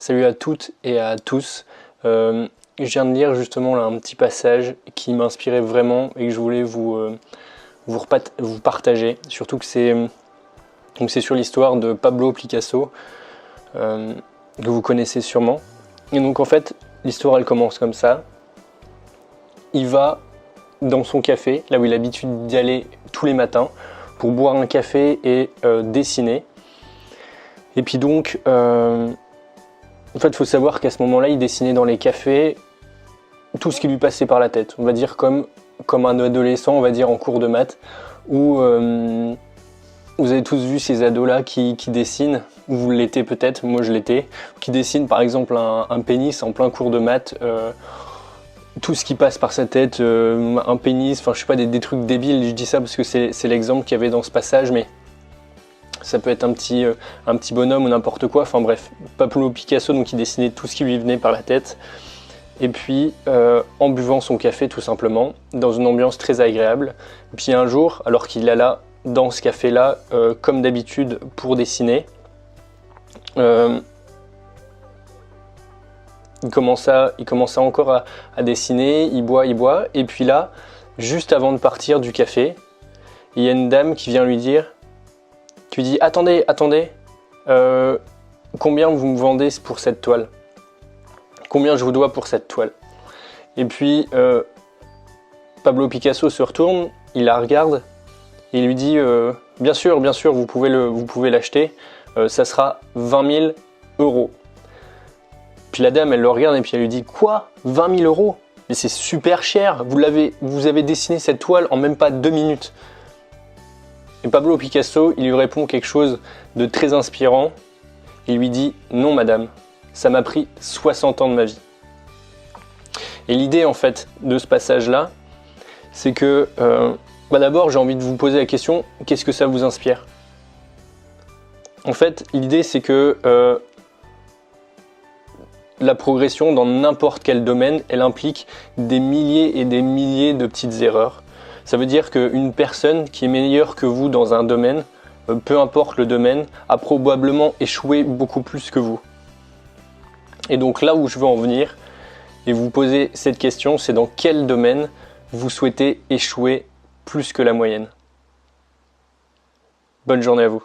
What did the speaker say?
Salut à toutes et à tous. Je viens de lire justement là un petit passage qui m'inspirait vraiment et que je voulais vous partager. Surtout que c'est sur l'histoire de Pablo Picasso, que vous connaissez sûrement. Et donc en fait, l'histoire elle commence comme ça. Il va dans son café, là où il a l'habitude d'y aller tous les matins, pour boire un café et dessiner. Et puis donc... En fait, il faut savoir qu'à ce moment-là, il dessinait dans les cafés tout ce qui lui passait par la tête. On va dire comme un adolescent, on va dire en cours de maths, où vous avez tous vu ces ados-là qui dessinent, ou vous l'étiez peut-être, moi je l'étais, qui dessinent par exemple un pénis en plein cours de maths, tout ce qui passe par sa tête, un pénis, enfin je sais pas, des trucs débiles, je dis ça parce que c'est l'exemple qu'il y avait dans ce passage, mais... ça peut être un petit bonhomme ou n'importe quoi, enfin bref, Pablo Picasso donc il dessinait tout ce qui lui venait par la tête, et puis en buvant son café tout simplement, dans une ambiance très agréable. Et puis un jour, alors qu'il est là, dans ce café-là, comme d'habitude pour dessiner, il commença encore à dessiner, il boit, et puis là, juste avant de partir du café, il y a une dame qui vient lui dire... Tu lui dis attendez, combien vous me vendez pour cette toile? Combien je vous dois pour cette toile? Et puis Pablo Picasso se retourne, il la regarde et il lui dit bien sûr, vous pouvez l'acheter, ça sera 20 000 euros. Puis la dame elle le regarde et puis elle lui dit quoi? 20 000 euros? Mais c'est super cher, vous avez dessiné cette toile en même pas 2 minutes. Et Pablo Picasso, il lui répond quelque chose de très inspirant. Il lui dit « Non madame, ça m'a pris 60 ans de ma vie ». Et l'idée en fait de ce passage-là, c'est que d'abord j'ai envie de vous poser la question « Qu'est-ce que ça vous inspire ?» En fait, l'idée c'est que la progression dans n'importe quel domaine, elle implique des milliers et des milliers de petites erreurs. Ça veut dire qu'une personne qui est meilleure que vous dans un domaine, peu importe le domaine, a probablement échoué beaucoup plus que vous. Et donc là où je veux en venir, et vous poser cette question, c'est dans quel domaine vous souhaitez échouer plus que la moyenne. Bonne journée à vous.